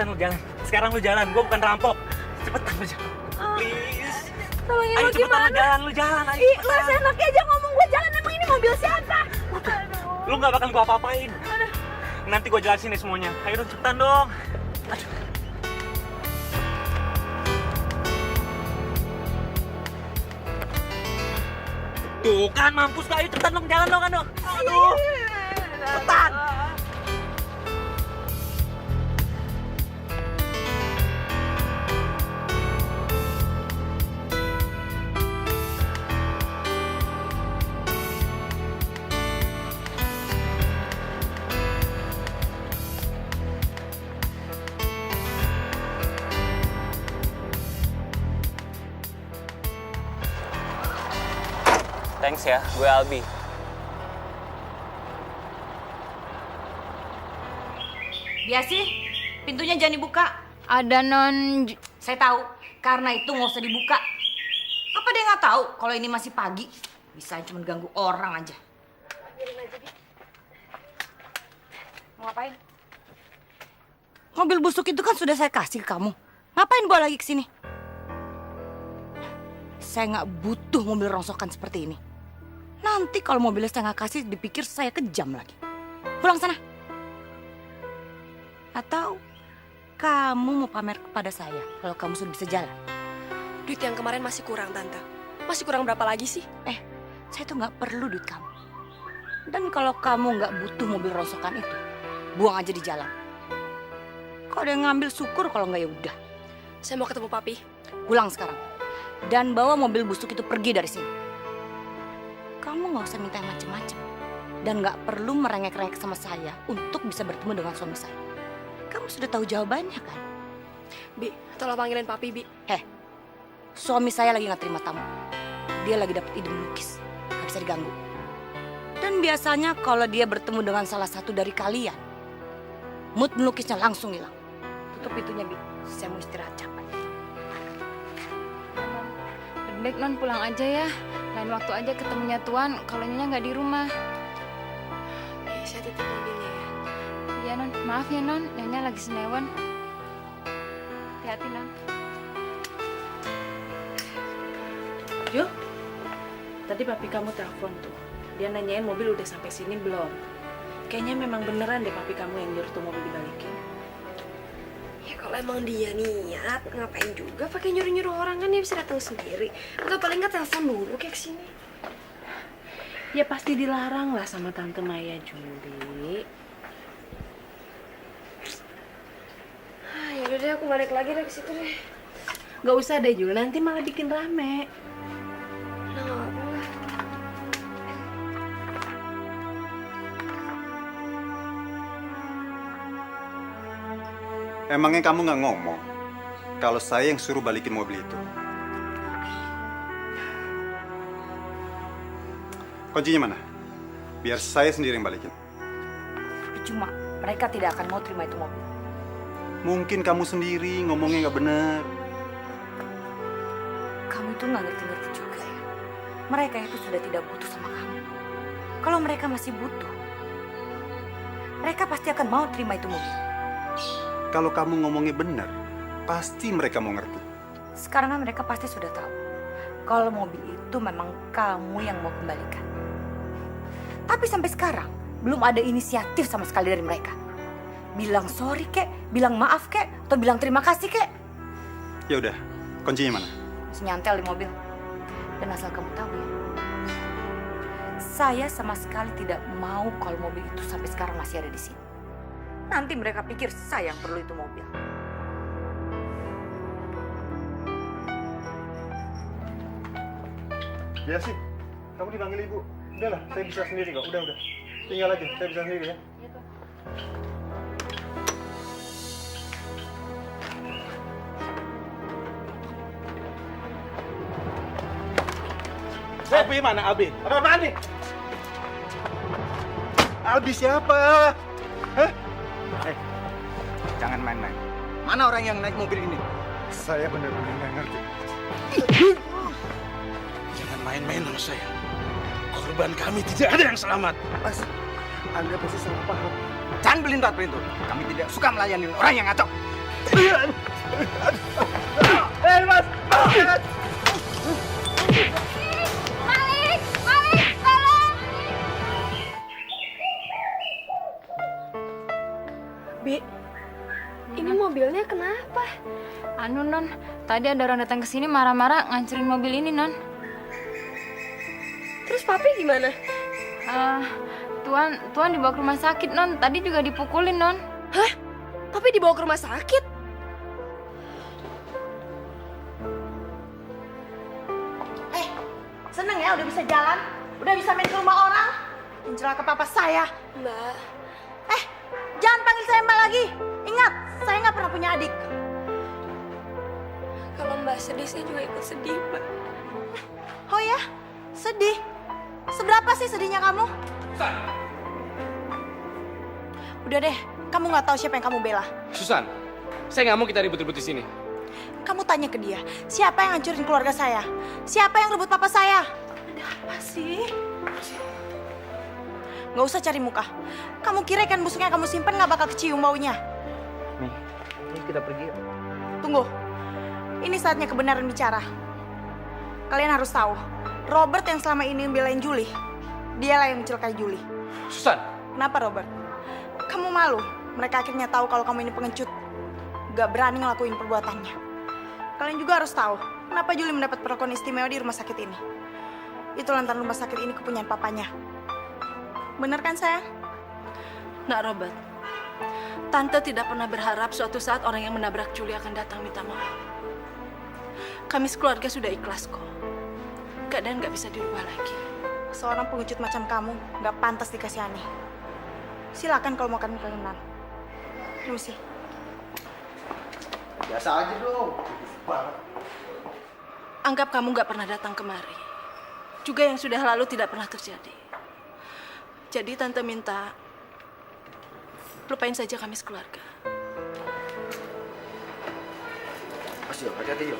cepetan lu jalan. Sekarang lu jalan, gua bukan rampok. Cepetan lu jalan. Please. Tolongin Ayo lo cepetan gimana? lu jalan, ayo Ih, lo cepetan. seenaknya aja ngomong gue jalan, emang ini mobil siapa? Lu gak bakal gua apa-apain. Nanti gua jelasin nih semuanya. Ayo dong, cepetan dong. Aduh. Tuh kan mampus gak? Ayo cepetan dong, jalan dong kan dong. Aduh. Cepetan. Thanks ya, gue Albi. Biasi, pintunya jangan dibuka. Ada non... Saya tahu, karena itu nggak usah dibuka. Apa dia nggak tahu kalau ini masih pagi? Bisa cuma ganggu orang aja. Mau ngapain? Mobil busuk itu kan sudah saya kasih ke kamu. Ngapain bawa lagi ke sini? Saya nggak butuh mobil rongsokan seperti ini. Nanti kalau mobilnya saya nggak kasih, dipikir saya kejam lagi. Pulang sana. Atau kamu mau pamer kepada saya kalau kamu sudah bisa jalan? Duit yang kemarin masih kurang, Tante. Masih kurang berapa lagi sih? Saya tuh nggak perlu duit kamu. Dan kalau kamu nggak butuh mobil rongsokan itu, buang aja di jalan. Kalau ada yang ngambil syukur, kalau nggak ya udah. Saya mau ketemu Papi. Pulang sekarang. Dan bawa mobil busuk itu pergi dari sini. Kamu nggak usah minta yang macem-macem. Dan nggak perlu merengek-rengek sama saya untuk bisa bertemu dengan suami saya. Kamu sudah tahu jawabannya kan? Bi, tolong panggilin Papi, Bi. Suami saya lagi nggak terima tamu. Dia lagi dapat ide melukis. Nggak bisa diganggu. Dan biasanya kalau dia bertemu dengan salah satu dari kalian, mood melukisnya langsung hilang. Tutup pintunya, Bi. Saya mau istirahat capek. Lebih baik non pulang aja ya. Lain waktu aja ketemunya Tuan kalau Nyonya nggak di rumah. Iya, saya titip mobilnya ya. Iya non, maaf ya non, Nyonya lagi senewan. Hati-hati non. Jo, tadi papi kamu telepon tuh. Dia nanyain mobil udah sampai sini belum. Kayaknya memang beneran deh papi kamu yang nyuruh tuh mobil dibalikin. Ya kalau emang dia niat, ngapain juga pakai nyuruh-nyuruh orang, kan dia bisa datang sendiri. Atau paling nggak telepon dulu kayak kesini. Ya pasti dilarang lah sama Tante Maya, Juli. Yaudah deh, aku balik lagi deh ke situ deh. Gak usah deh, Juli. Nanti malah bikin rame. Nah, nggak apa-apa. Emangnya kamu nggak ngomong kalau saya yang suruh balikin mobil itu? Kuncinya mana? Biar saya sendiri yang balikin. Cuma mereka tidak akan mau terima itu mobil. Mungkin kamu sendiri ngomongnya nggak benar. Kamu itu nggak ngerti-ngerti juga ya. Mereka itu sudah tidak butuh sama kamu. Kalau mereka masih butuh, mereka pasti akan mau terima itu mobil. Kalau kamu ngomongnya benar, pasti mereka mau ngerti. Sekarang kan mereka pasti sudah tahu kalau mobil itu memang kamu yang mau kembalikan. Tapi sampai sekarang belum ada inisiatif sama sekali dari mereka. Bilang sorry kek, bilang maaf kek, atau bilang terima kasih kek. Ya udah, kuncinya mana? Masih nyantel di mobil. Dan asal kamu tahu ya, saya sama sekali tidak mau kalau mobil itu sampai sekarang masih ada di sini. Nanti mereka pikir saya yang perlu itu mobil. Ya sih, kamu dipanggil ibu. Udahlah, saya bisa sendiri kok. Udah. Tinggal aja, saya bisa sendiri ya. Albi mana Albi? Apa-apaan nih? Albi siapa? Hah? Jangan main-main. Mana orang yang naik mobil ini? Saya benar-benar nggak ngerti. Jangan main-main sama saya. Korban kami tidak ada yang selamat. Mas, Anda pasti salah paham. Jangan belintar-belintar. Kami tidak suka melayani orang yang ngacok. Mas! Malik! Malik! Tolong! Bi, ini mobilnya kenapa? Anu, Non. Tadi ada orang datang ke sini marah-marah ngancurin mobil ini, Non. Terus papi gimana? Tuan dibawa ke rumah sakit, Non. Tadi juga dipukulin, Non. Hah? Papi dibawa ke rumah sakit? Seneng ya udah bisa jalan? Udah bisa main ke rumah orang? Mencelaka papa saya. Mbak, Jangan panggil saya Mbak lagi. Ingat, saya nggak pernah punya adik. kalau Mbak sedih, saya juga ikut sedih, Mbak. Oh ya? Sedih? Seberapa sih sedihnya kamu? Udah deh, kamu nggak tahu siapa yang kamu bela. Susan, saya nggak mau kita ribut-ribut di sini. Kamu tanya ke dia, siapa yang hancurin keluarga saya? Siapa yang rebut papa saya? Ada apa sih? Nggak usah cari muka. Kamu kira ikan busuknya kamu simpen nggak bakal kecium baunya? Nih, ini kita pergi. Tunggu, ini saatnya kebenaran bicara. Kalian harus tahu, Robert yang selama ini belain Julie, dialah yang mencelakai Julie. Susan, Kenapa Robert? Kamu malu? Mereka akhirnya tahu kalau kamu ini pengecut. Gak berani ngelakuin perbuatannya. Kalian juga harus tahu, kenapa Julie mendapat perlakuan istimewa di rumah sakit ini. Itu lantaran rumah sakit ini kepunyaan papanya. Bener kan sayang? Nak Robert, Tante tidak pernah berharap suatu saat orang yang menabrak Julie akan datang minta maaf. Kami sekeluarga sudah ikhlas kok. Keadaan gak bisa dirubah lagi. Seorang pengecut macam kamu gak pantas dikasihani. Silakan kalau mau kalian kenalan. Permisi. Biasa aja dong. Anggap kamu gak pernah datang kemari. Juga yang sudah lalu tidak pernah terjadi. Jadi Tante minta lupain saja kami sekeluarga. Mas Jo, hati-hati Jo.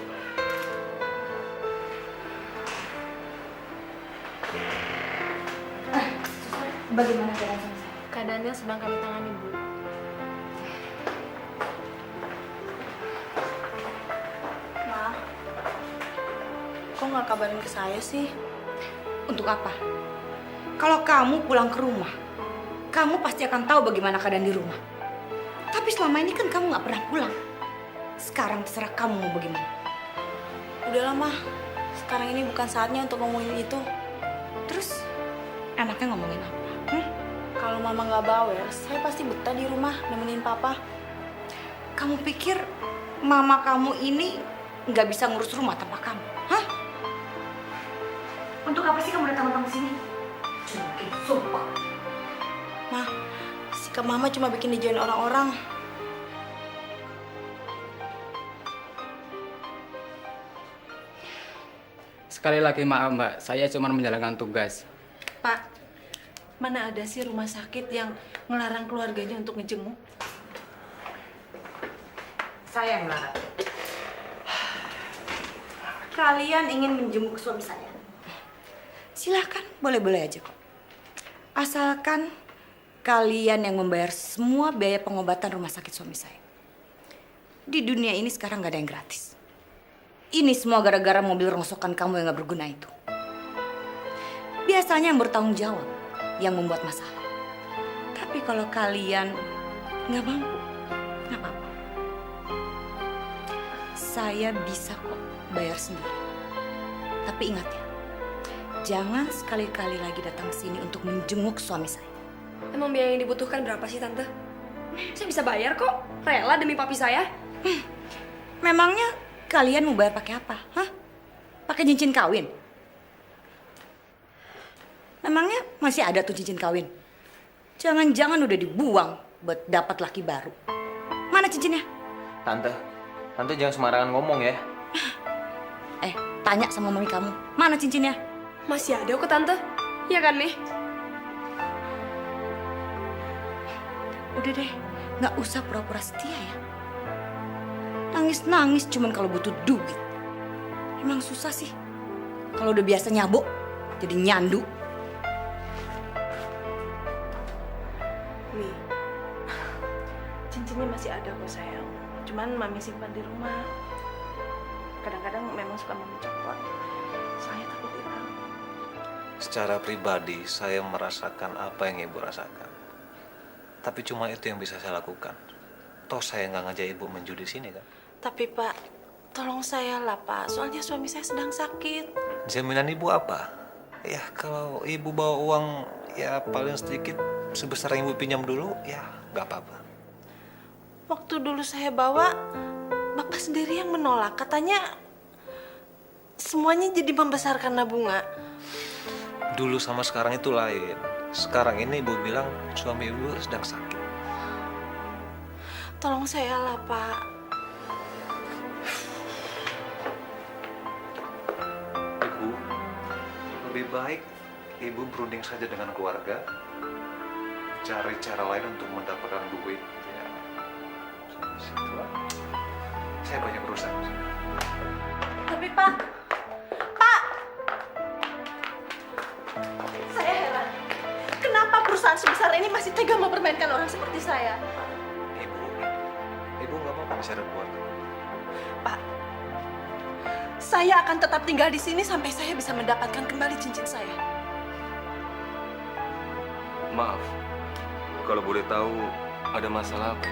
Bagaimana keadaan sama saya? Keadaannya sedang kami tangani, Bu. Ma, kok nggak kabarin ke saya sih? Untuk apa? Kalau kamu pulang ke rumah, kamu pasti akan tahu bagaimana keadaan di rumah. Tapi selama ini kan kamu nggak pernah pulang. Sekarang terserah kamu mau bagaimana. Udahlah Ma, sekarang ini bukan saatnya untuk ngomongin itu. Terus, enaknya ngomongin apa? Kalau Mama nggak bawel, saya pasti betah di rumah nemenin Papa. Kamu pikir mama kamu ini nggak bisa ngurus rumah tanpa kamu? Hah? Untuk apa sih kamu datang ke sini? Cuma bikin sumpah. Ma, sikap Mama cuma bikin dijauhin orang-orang. Sekali lagi maaf Mbak, saya cuma menjalankan tugas. Pak, mana ada sih rumah sakit yang ngelarang keluarganya untuk ngejenguk? Saya yang melarang. Kalian ingin menjenguk suami saya? Silahkan, boleh-boleh aja kok. Asalkan kalian yang membayar semua biaya pengobatan rumah sakit suami saya. Di dunia ini sekarang gak ada yang gratis. Ini semua gara-gara mobil rongsokan kamu yang gak berguna itu. Biasanya yang bertanggung jawab yang membuat masalah. Tapi kalau kalian nggak mampu, nggak apa-apa. Saya bisa kok bayar sendiri. Tapi ingat ya, jangan sekali-kali lagi datang ke sini untuk menjenguk suami saya. Emang biaya yang dibutuhkan berapa sih, Tante? Saya bisa bayar kok. Rela demi papi saya. Memangnya kalian mau bayar pakai apa? Hah? Pakai cincin kawin? Memangnya masih ada tuh cincin kawin? Jangan-jangan udah dibuang buat dapat laki baru. Mana cincinnya? Tante jangan sembarangan ngomong ya. Tanya sama mami kamu, mana cincinnya? Masih ada kok, Tante. Iya kan, Mi? Udah deh, nggak usah pura-pura setia ya. Nangis-nangis cuman kalau butuh duit. Emang susah sih. Kalau udah biasa nyabuk, jadi nyandu. Mi, cincinnya masih ada kok sayang. Cuman Mami simpan di rumah. Kadang-kadang memang suka Mami copot. Saya takut hilang. Secara pribadi, saya merasakan apa yang ibu rasakan. Tapi cuma itu yang bisa saya lakukan. Toh saya nggak ngajak ibu menjudi sini kan. Tapi Pak, tolong saya lah Pak. Soalnya suami saya sedang sakit. Jaminan ibu apa? Ya kalau ibu bawa uang ya paling sedikit sebesar yang ibu pinjam dulu, ya nggak apa-apa. Waktu dulu saya bawa, Bapak sendiri yang menolak. Katanya semuanya jadi membesar karena bunga. Dulu sama sekarang itu lain. Sekarang ini ibu bilang suami ibu sedang sakit. Tolong saya lah Pak. Ibu, lebih baik ibu berunding saja dengan keluarga, cari cara lain untuk mendapatkan duit. Ya, situlah. Saya banyak urusan. Tapi Pak, saya heran. Kenapa perusahaan sebesar ini masih tega mempermainkan orang seperti saya? Ibu nggak mau bicara keluarga. Pak, saya akan tetap tinggal di sini sampai saya bisa mendapatkan kembali cincin saya. Maaf, kalau boleh tahu ada masalah apa?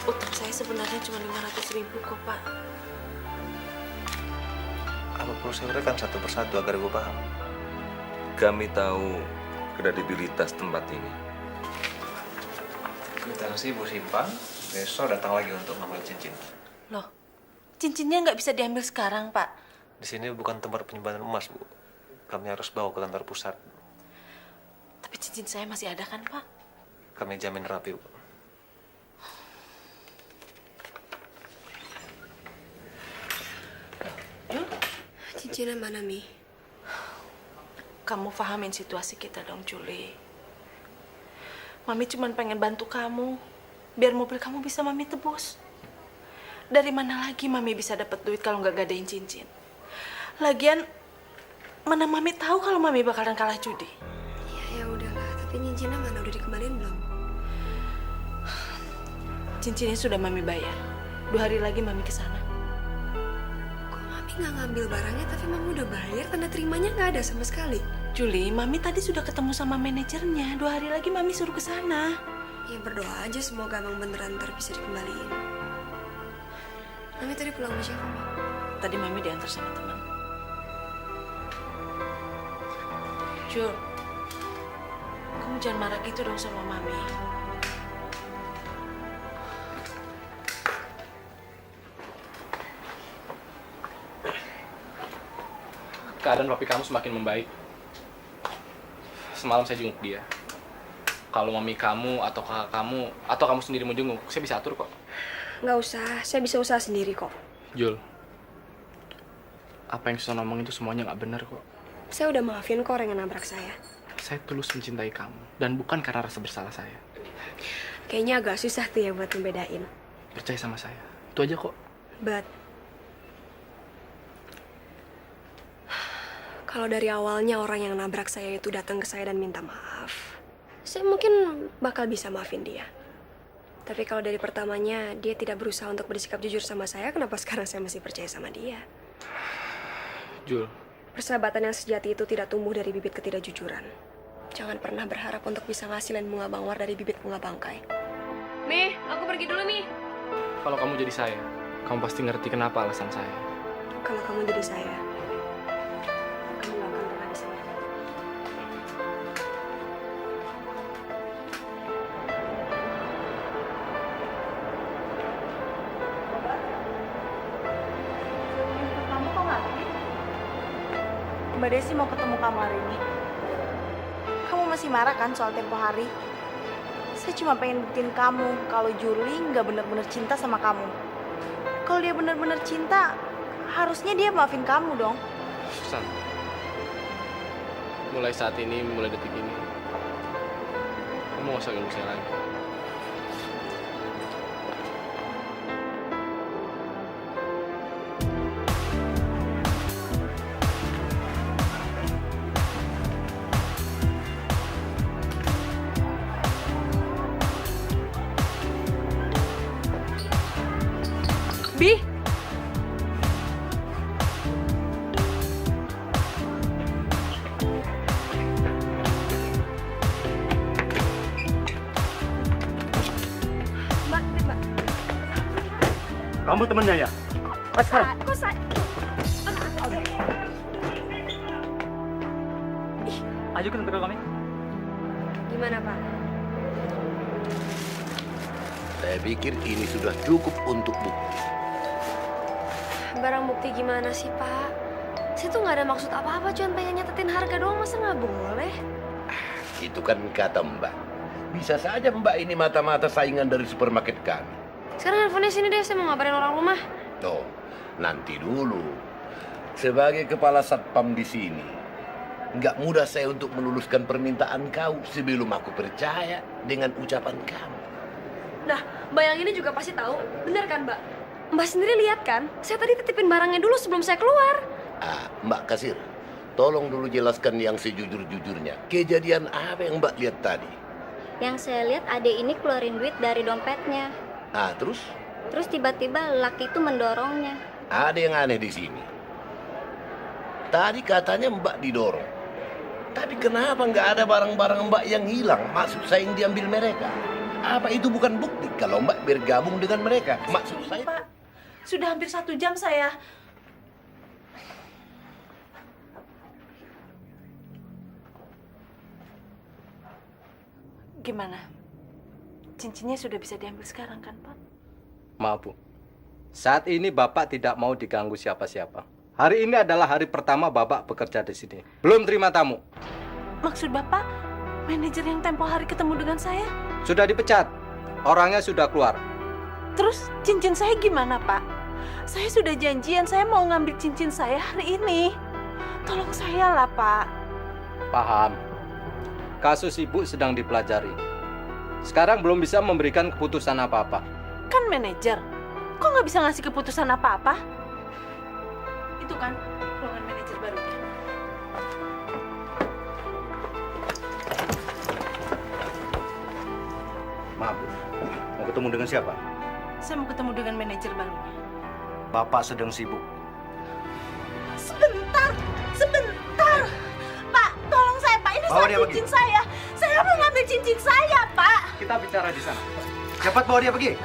Utang saya sebenarnya cuma 500.000 kok Pak. Apa perlu saya uraikan satu persatu agar ibu paham? Kami tahu kredibilitas tempat ini. Kwitansi ibu simpan, besok datang lagi untuk mengambil cincin. Loh, cincinnya nggak bisa diambil sekarang Pak. Di sini bukan tempat penyimpanan emas, Bu. Kami harus bawa ke kantor pusat. Tapi cincin saya masih ada kan Pak? Kami jamin rapi, Bu. Cincinnya mana, Mi? Kamu pahamin situasi kita dong, Julie. Mami cuma pengen bantu kamu, biar mobil kamu bisa Mami tebus. Dari mana lagi Mami bisa dapat duit kalau nggak gadain cincin? Lagian, mana Mami tahu kalau Mami bakalan kalah judi? Ya udahlah, tapi cincinnya mana udah dikembaliin belum? Cincinnya sudah Mami bayar. 2 hari lagi Mami ke sana. Kok Mami nggak ngambil barangnya, tapi Mami udah bayar, tanda terimanya nggak ada sama sekali. Julie, Mami tadi sudah ketemu sama manajernya. 2 hari lagi Mami suruh ke sana. Ya berdoa aja semoga emang beneran ntar bisa dikembaliin. Mami tadi pulang sama siapa, Mi? Tadi Mami diantar sama teman. Jul, kamu jangan marah gitu dong sama Mami. Keadaan papi kamu semakin membaik. Semalam saya jenguk dia. Kalau mami kamu atau kakak kamu atau kamu sendiri mau jenguk, saya bisa atur kok. Nggak usah, saya bisa usaha sendiri kok. Jul, apa yang Susan ngomong itu semuanya nggak benar kok. Saya udah maafin kok orang yang nabrak saya. Saya tulus mencintai kamu dan bukan karena rasa bersalah saya. Kayaknya agak susah tuh ya buat membedain. Percaya sama saya, itu aja kok. But kalau dari awalnya orang yang nabrak saya itu datang ke saya dan minta maaf, saya mungkin bakal bisa maafin dia. Tapi kalau dari pertamanya dia tidak berusaha untuk bersikap jujur sama saya, kenapa sekarang saya masih percaya sama dia? Jul, persahabatan yang sejati itu tidak tumbuh dari bibit ketidakjujuran. Jangan pernah berharap untuk bisa ngasilin bunga mawar dari bibit bunga bangkai. Mi, aku pergi dulu, Mi. kalau kamu jadi saya, kamu pasti ngerti kenapa alasan saya. Kalau kamu jadi saya, kamu gak akan pernah bisa ngerti. Kamu kok nggak pergi? Mbak Desi mau ketemu kamu hari ini. Kamu masih marah kan soal tempo hari? Saya cuma pengen buktiin kamu kalau Julie nggak bener-bener cinta sama kamu. Kalau dia bener-bener cinta, harusnya dia maafin kamu dong. Susan, mulai saat ini, mulai detik ini, kamu gak usah ganggu saya lagi. Bi. Mbak. Kamu temennya ya? Kok saya? Ajukan ke kami. Gimana, Pak? Saya pikir ini sudah cukup untuk bukti. Barang bukti gimana sih, Pak? Saya tuh nggak ada maksud apa-apa, cuma pengen nyatetin harga doang, masa nggak boleh? Itu kan kata Mbak. Bisa saja Mbak ini mata-mata saingan dari supermarket kami. Sekarang handphonenya sini deh, saya mau ngabarin orang rumah. Oh, nanti dulu. Sebagai kepala satpam di sini, nggak mudah saya untuk meluluskan permintaan kau sebelum aku percaya dengan ucapan kamu. Nah, Mbak yang ini juga pasti tahu, bener kan, Mbak? Mbak sendiri lihat kan, saya tadi titipin barangnya dulu sebelum saya keluar. Mbak Kasir, tolong dulu jelaskan yang sejujur-jujurnya. Kejadian apa yang Mbak lihat tadi? Yang saya lihat adek ini keluarin duit dari dompetnya. Terus? Terus tiba-tiba laki itu mendorongnya. Ada yang aneh di sini. Tadi katanya Mbak didorong. Tapi kenapa nggak ada barang-barang Mbak yang hilang? Maksud saya yang diambil mereka. Apa itu bukan bukti kalau Mbak bergabung dengan mereka? Maksud saya... Pak, sudah hampir 1 jam saya. Gimana? Cincinnya sudah bisa diambil sekarang kan, Pak? Maaf, Bu. Saat ini Bapak tidak mau diganggu siapa-siapa. Hari ini adalah hari pertama Bapak bekerja di sini. Belum terima tamu. Maksud Bapak, manajer yang tempo hari ketemu dengan saya? Sudah dipecat. Orangnya sudah keluar. Terus cincin saya gimana, Pak? Saya sudah janjian, saya mau ngambil cincin saya hari ini. Tolong saya lah, Pak. Paham. Kasus Ibu sedang dipelajari. Sekarang belum bisa memberikan keputusan apa-apa. Kan manajer, kok nggak bisa ngasih keputusan apa-apa? Itu kan ruangan manajer barunya. Maaf, Bu. Mau ketemu dengan siapa? Saya mau ketemu dengan manajer barunya. Bapak sedang sibuk. Sebentar. Pak, tolong saya, Pak. Ini soal cincin saya. Saya mau ngambil cincin saya, Pak. Kita bicara di sana. Cepat bawa dia pergi.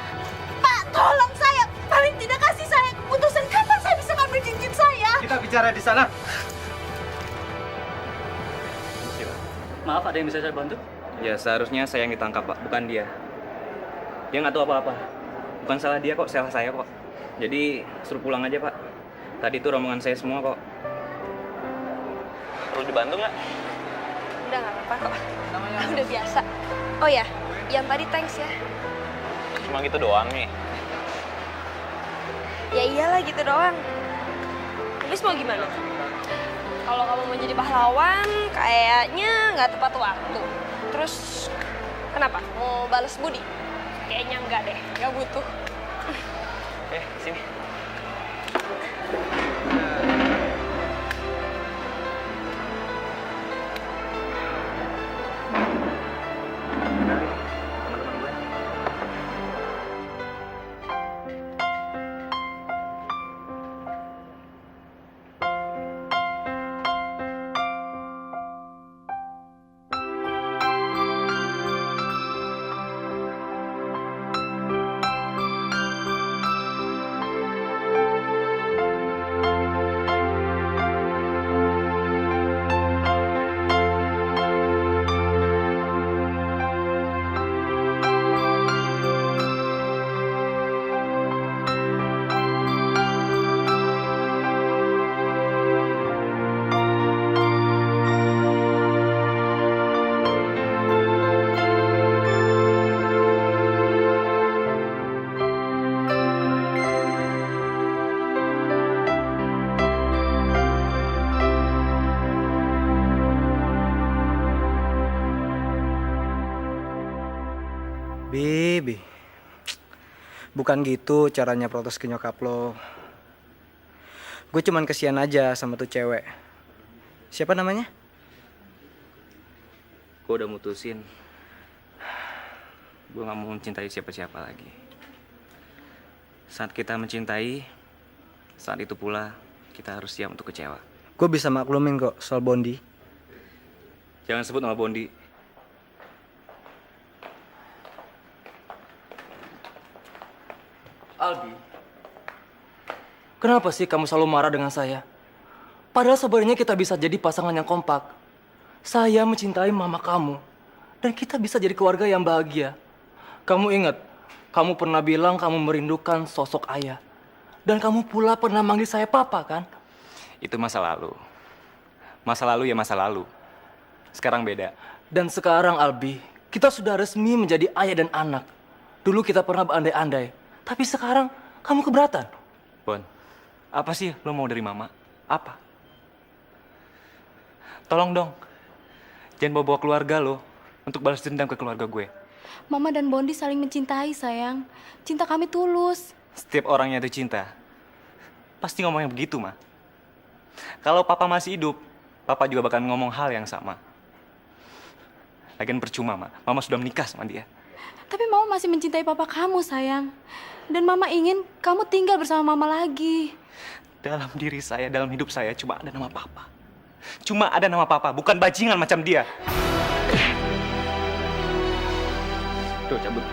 Pak, tolong saya. Paling tidak kasih saya keputusan kapan saya bisa ngambil cincin saya. Kita bicara di sana. Maaf, ada yang bisa saya bantu? Ya, seharusnya saya yang ditangkap, Pak, bukan dia. Dia nggak tahu apa-apa. Bukan salah dia kok, salah saya kok. Jadi, suruh pulang aja, Pak. Tadi itu rombongan saya semua kok. Perlu dibantu nggak? Udah nggak apa-apa kok. Udah biasa. Oh ya, yang tadi thanks ya. Cuma gitu doang nih. Ya iyalah gitu doang. Habis mau gimana? Kalau kamu mau jadi pahlawan, kayaknya nggak tepat waktu. Terus, kenapa? Mau balas budi? Kayaknya enggak deh, nggak butuh. Sini. Bibi, bukan gitu caranya protes ke nyokap lo. Gue cuman kesian aja sama tuh cewek. Siapa namanya? Gue udah mutusin. Gue gak mau mencintai siapa-siapa lagi. Saat kita mencintai, saat itu pula kita harus siap untuk kecewa. Gue bisa maklumin kok soal Bondi. Jangan sebut nama Bondi. Albi, kenapa sih kamu selalu marah dengan saya? Padahal sebenarnya kita bisa jadi pasangan yang kompak. Saya mencintai mama kamu, dan kita bisa jadi keluarga yang bahagia. Kamu ingat, kamu pernah bilang kamu merindukan sosok ayah. Dan kamu pula pernah manggil saya papa, kan? Itu masa lalu. Masa lalu ya masa lalu. Sekarang beda. Dan sekarang, Albi, kita sudah resmi menjadi ayah dan anak. Dulu kita pernah berandai-andai, tapi sekarang kamu keberatan. Bon, apa sih lo mau dari mama? Apa? Tolong dong, jangan bawa-bawa keluarga lo untuk balas dendam ke keluarga gue. Mama dan Bondi saling mencintai, sayang. Cinta kami tulus. Setiap orang yang itu cinta, pasti ngomongnya begitu, Ma. Kalau papa masih hidup, papa juga bakal ngomong hal yang sama. Lagian percuma, Ma. Mama sudah menikah sama dia. Tapi Mama masih mencintai papa kamu, sayang. Dan Mama ingin kamu tinggal bersama Mama lagi. Dalam diri saya, dalam hidup saya cuma ada nama papa. Cuma ada nama papa, bukan bajingan macam dia. Tuh, cabut.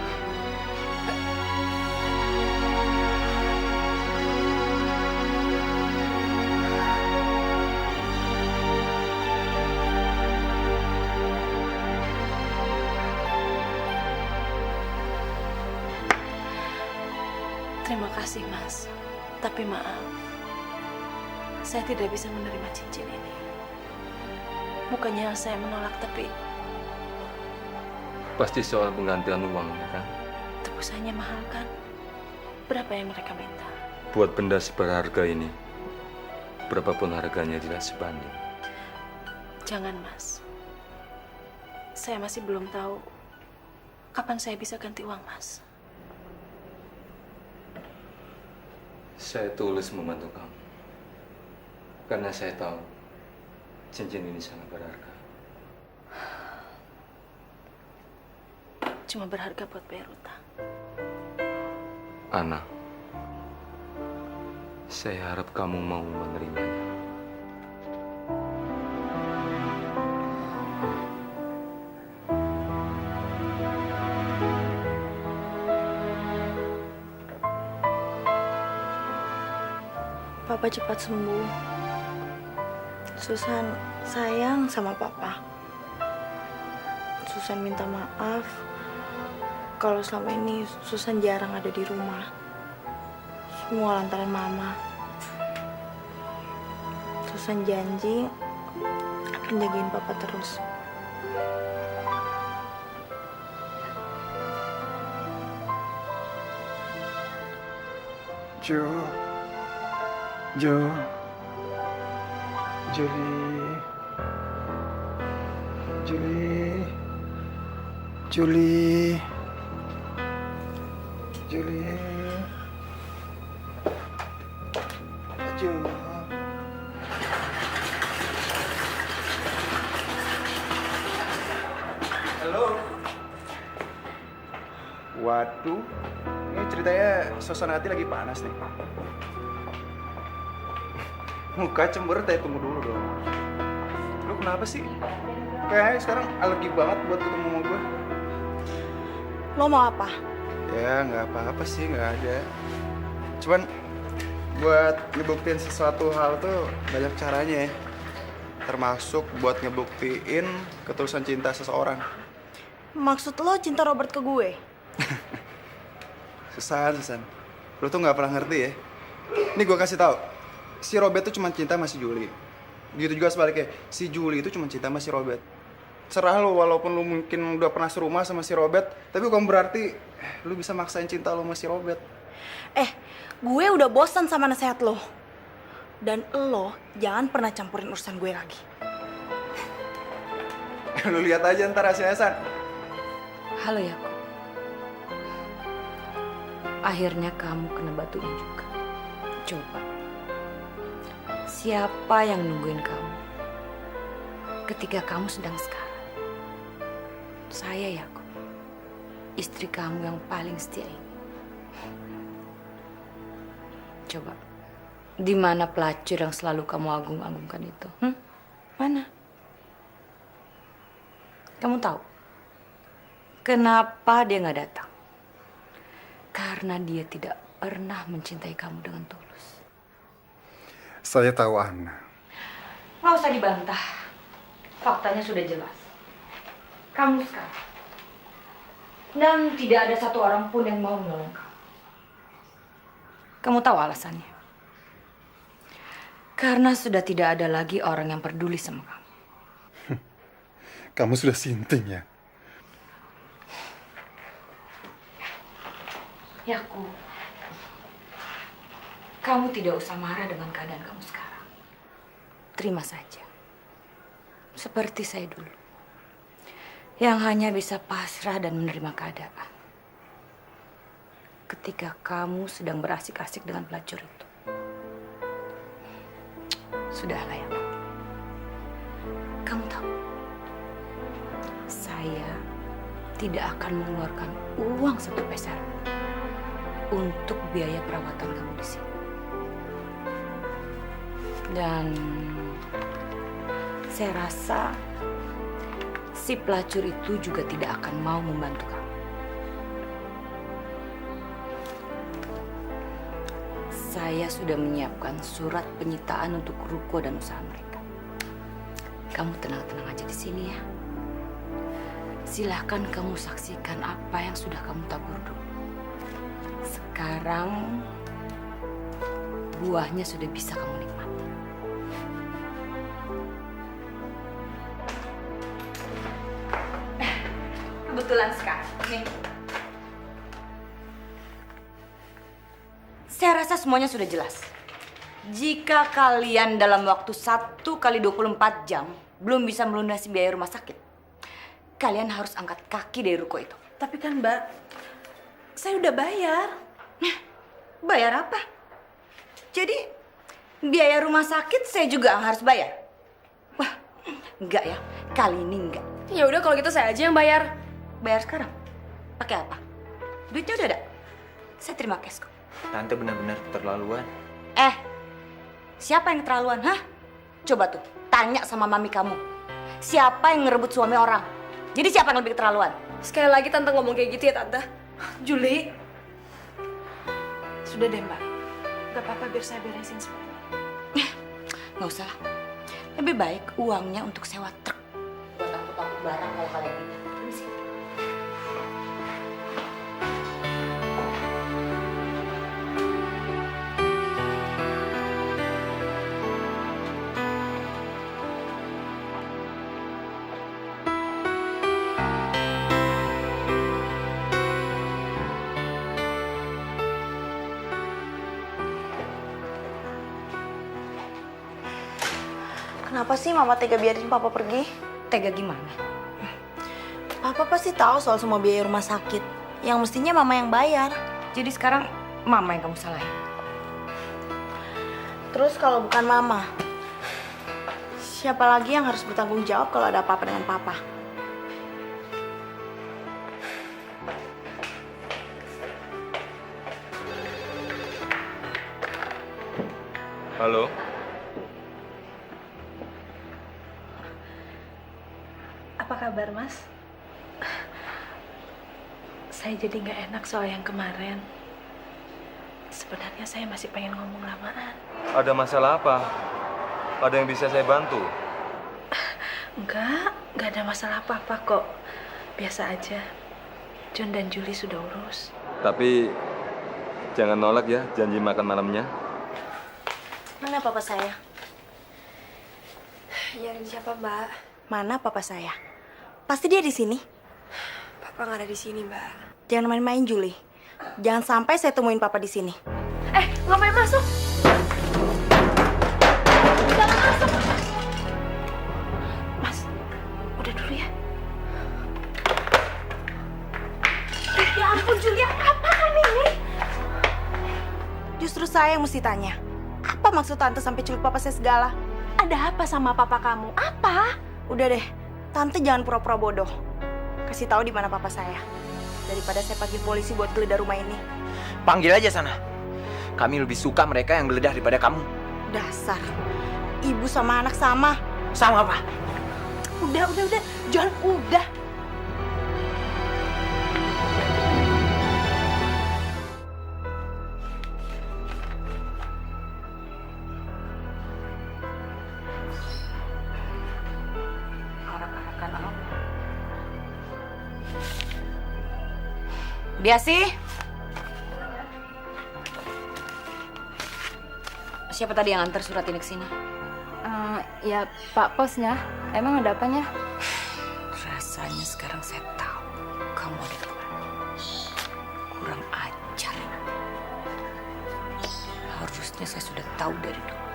Terima kasih, Mas. Tapi maaf, saya tidak bisa menerima cincin ini. Bukannya saya menolak, tapi Pasti soal penggantian uang, ya kan? tebusannya mahal, kan? Berapa yang mereka minta? Buat benda seberharga ini, berapapun harganya tidak sebanding. Jangan, Mas. Saya masih belum tahu kapan saya bisa ganti uang, Mas. Saya tulus membantu kamu. Karena saya tahu cincin ini sangat berharga. Cuma berharga buat bayar utang. Ana, saya harap kamu mau menerimanya. Papa cepat sembuh. Susan sayang sama Papa. Susan minta maaf kalau selama ini Susan jarang ada di rumah. Semua lantaran Mama. Susan janji akan jagain Papa terus. Jo, Julie, Jo. Halo. Waduh, ini ceritanya suasana hati lagi panas nih. Muka cemberut ya, tunggu dulu dong. Lu kenapa sih? Kayaknya sekarang alergi banget buat ketemu sama gue. Lo mau apa? Ya nggak apa-apa sih, nggak ada. Cuman buat ngebuktiin sesuatu hal tuh banyak caranya ya. Termasuk buat ngebuktiin ketulusan cinta seseorang. Maksud lo cinta Robert ke gue? Susan. Lu tuh nggak pernah ngerti ya. Ini gue kasih tahu. Si Robert tuh cuma cinta sama si Julie. Begitu juga sebaliknya. Si Julie itu cuma cinta sama si Robert. Serah lu, walaupun lu mungkin udah pernah serumah sama si Robert, tapi bukan berarti lu bisa maksain cinta lu sama si Robert. Gue udah bosan sama nasihat lo. Dan lo jangan pernah campurin urusan gue lagi. Lu lihat aja ntar hasilnya, San. Halo Yakub. Akhirnya kamu kena batunya juga. Coba. Siapa yang nungguin kamu ketika kamu sedang sekarat? Saya, Yakub. Istri kamu yang paling setia ini. coba? Di mana pelacur yang selalu kamu agung-agungkan itu? Mana? Kamu tahu kenapa dia nggak datang? Karena dia tidak pernah mencintai kamu dengan tulus. Saya tahu, Ana. Nggak usah dibantah. Faktanya sudah jelas. Kamu sekarang. Dan tidak ada satu orang pun yang mau menolong kamu. Kamu tahu alasannya? Karena sudah tidak ada lagi orang yang peduli sama kamu. Kamu sudah sinting ya? Yaku, kamu tidak usah marah dengan keadaan kamu sekarang. Terima saja. Seperti saya dulu. Yang hanya bisa pasrah dan menerima keadaan. Ketika kamu sedang berasik-asik dengan pelacur itu. Sudahlah ya, Pak. Kamu tahu, saya tidak akan mengeluarkan uang satu peser untuk biaya perawatan kamu di sini. Dan saya rasa si pelacur itu juga tidak akan mau membantu kamu. Saya sudah menyiapkan surat penyitaan untuk ruko dan usaha mereka. Kamu tenang-tenang aja di sini ya. Silahkan kamu saksikan apa yang sudah kamu tabur dulu. Sekarang buahnya sudah bisa kamu nikmati. Kebetulan sekali. Nih. Saya rasa semuanya sudah jelas. Jika kalian dalam waktu 1 kali 24 jam belum bisa melunasi biaya rumah sakit, kalian harus angkat kaki dari ruko itu. Tapi kan Mbak, saya udah bayar. Bayar apa? Jadi biaya rumah sakit saya juga harus bayar? Wah, enggak ya. Kali ini enggak. Ya udah kalau gitu saya aja yang bayar. Bayar sekarang? Pakai apa? Duitnya udah ada? Saya terima cash kok. Tante benar-benar keterlaluan. Siapa yang keterlaluan, hah? Coba tuh, tanya sama mami kamu. Siapa yang ngerebut suami orang? Jadi siapa yang lebih keterlaluan? Sekali lagi Tante ngomong kayak gitu ya, Tante. Juli. Sudah deh, Mbak. Gak apa-apa, biar saya beresin semuanya. Nggak usah lah. Lebih baik uangnya untuk sewa truk. Buat angkut-angkut barang kalau kalian ini. Permisi. Kenapa sih Mama tega biarin Papa pergi? Tega gimana? Papa pasti tahu soal semua biaya rumah sakit. Yang mestinya Mama yang bayar. Jadi sekarang Mama yang kamu salahin. Terus kalau bukan Mama, siapa lagi yang harus bertanggung jawab kalau ada apa-apa dengan Papa? Halo? Apa kabar, Mas? Saya jadi nggak enak soal yang kemarin. Sebenarnya saya masih pengen ngomong lamaan. Ada masalah apa? Ada yang bisa saya bantu? Nggak ada masalah apa-apa kok. Biasa aja. John dan Julie sudah urus. Tapi jangan nolak ya janji makan malamnya. Mana Papa saya? Nyariin siapa, Mbak? Mana Papa saya? Pasti dia di sini. Papa nggak ada di sini, Mbak. Jangan main-main, Julie. Jangan sampai saya temuin Papa di sini. Ngapain masuk? Jangan masuk. Mas, udah dulu ya. Ya ampun, Julia, apaan ini? Justru saya yang mesti tanya. Apa maksud Tante sampai culik Papa saya segala? Ada apa sama Papa kamu? Apa? Udah deh, Tante jangan pura-pura bodoh. Kasih tahu di mana Papa saya. Daripada saya panggil polisi buat geledah rumah ini. Panggil aja sana. Kami lebih suka mereka yang geledah daripada kamu. Dasar. Ibu sama anak sama. Sama apa? Udah, John, udah. Biasi. Siapa tadi yang antar surat ini ke sini? Ya, Pak Posnya. Emang ada apanya? Rasanya sekarang saya tahu kamu ada di mana. Kurang ajar. Harusnya saya sudah tahu dari dulu.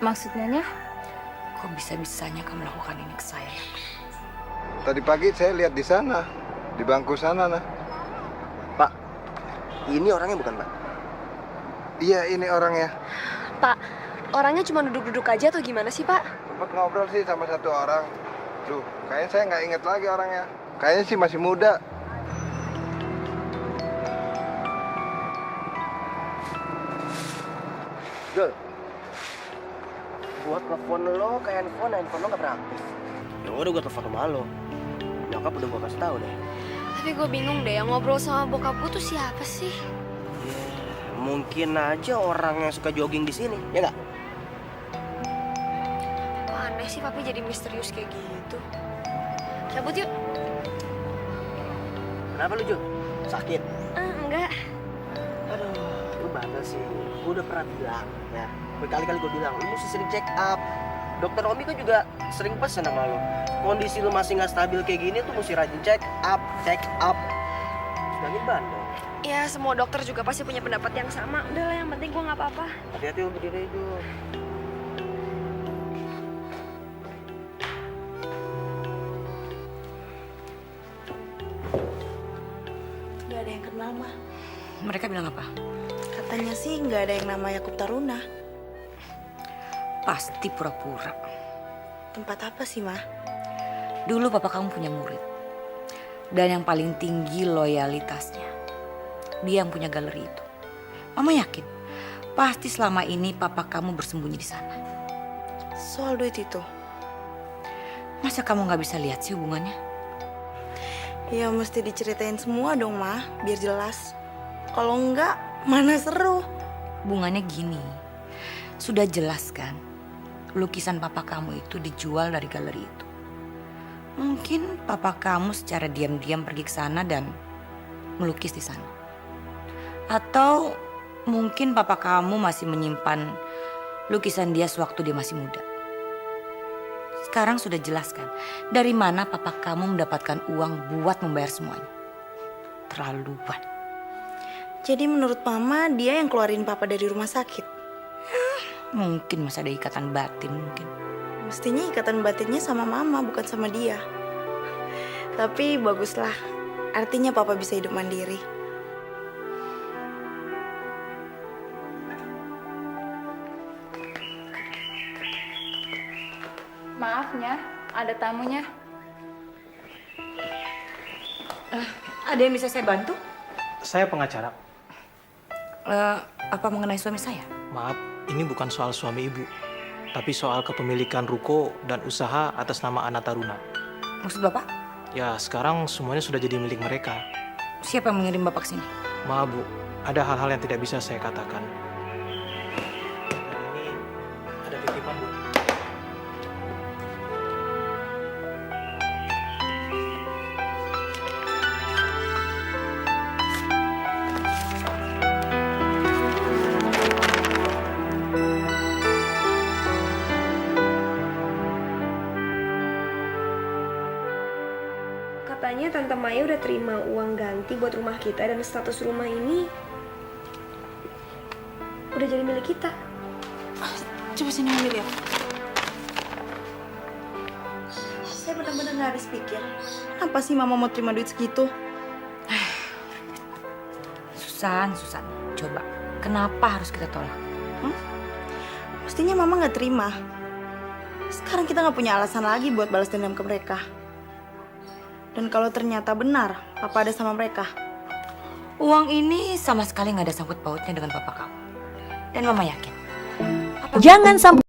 Maksudnya? Kok bisa-bisanya kamu melakukan ini ke saya? Tadi pagi saya lihat di sana, di bangku sana, nah. Pak, ini orangnya bukan, Pak? Iya, ini orangnya. Pak, orangnya cuma duduk-duduk aja atau gimana sih, Pak? Sempat ngobrol sih sama satu orang. Duh, kayaknya saya nggak inget lagi orangnya. Kayaknya sih masih muda. Jul, gua telepon lo ke handphone lo nggak beraktif. Ya udah gua telepon sama lo. Nyokap udah gua kasih tahu deh. Tapi gue bingung deh, yang ngobrol sama bokap gue tuh siapa sih? Mungkin aja orang yang suka jogging di sini, ya nggak? Kok aneh sih papi jadi misterius kayak gitu? Cabut yuk. Kenapa lu, Jul? Sakit? Enggak. Aduh, lu bandel sih. Gue udah pernah bilang, ya. Berkali-kali gue bilang, lu mesti sering check up. Dokter Omi kan juga sering pesen sama lu. Kondisi lu masih nggak stabil kayak gini tuh mesti rajin check up. Jangan bandel. Ya, semua dokter juga pasti punya pendapat yang sama. Udah lah, yang penting gue nggak apa-apa. Hati-hati lu berdiri, Jul. Gak ada yang kenal, mah. Mereka bilang apa? Katanya sih nggak ada yang nama Yakub Taruna. Pasti pura-pura. Tempat apa sih, mah? Dulu papa kamu punya murid. Dan yang paling tinggi loyalitasnya. Dia yang punya galeri itu. Mama yakin, pasti selama ini papa kamu bersembunyi di sana. Soal duit itu? Masa kamu nggak bisa lihat sih hubungannya? Ya mesti diceritain semua dong, mah, biar jelas. Kalau enggak, mana seru. Hubungannya gini, sudah jelas kan? Lukisan papa kamu itu dijual dari galeri itu. Mungkin papa kamu secara diam-diam pergi ke sana dan melukis di sana. Atau mungkin papa kamu masih menyimpan lukisan dia sewaktu dia masih muda. Sekarang sudah jelas kan, dari mana papa kamu mendapatkan uang buat membayar semuanya. Terlaluan. Jadi menurut mama, dia yang keluarin papa dari rumah sakit? Mungkin masih ada ikatan batin mungkin. Mestinya ikatan batinnya sama mama, bukan sama dia. Tapi baguslah, artinya papa bisa hidup mandiri. Maafnya, ada tamunya. Ada yang bisa saya bantu? Saya pengacara. Apa mengenai suami saya? Maaf, ini bukan soal suami ibu, tapi soal kepemilikan ruko dan usaha atas nama Ana Taruna. Maksud bapak? Ya, sekarang semuanya sudah jadi milik mereka. Siapa yang mengirim bapak ke sini? Maaf Bu, ada hal-hal yang tidak bisa saya katakan. Ini ada titipan Bu. Katanya Tante Maya udah terima uang ganti buat rumah kita dan status rumah ini udah jadi milik kita. Coba sini Mami lihat. Saya benar-benar nggak habis pikir. Kenapa sih mama mau terima duit segitu? Susan, coba. Kenapa harus kita tolak? Mestinya mama nggak terima. Sekarang kita nggak punya alasan lagi buat balas dendam ke mereka. Dan kalau ternyata benar papa ada sama mereka, Uang ini sama sekali nggak ada sangkut pautnya dengan papa kamu. Dan mama yakin. Jangan sampai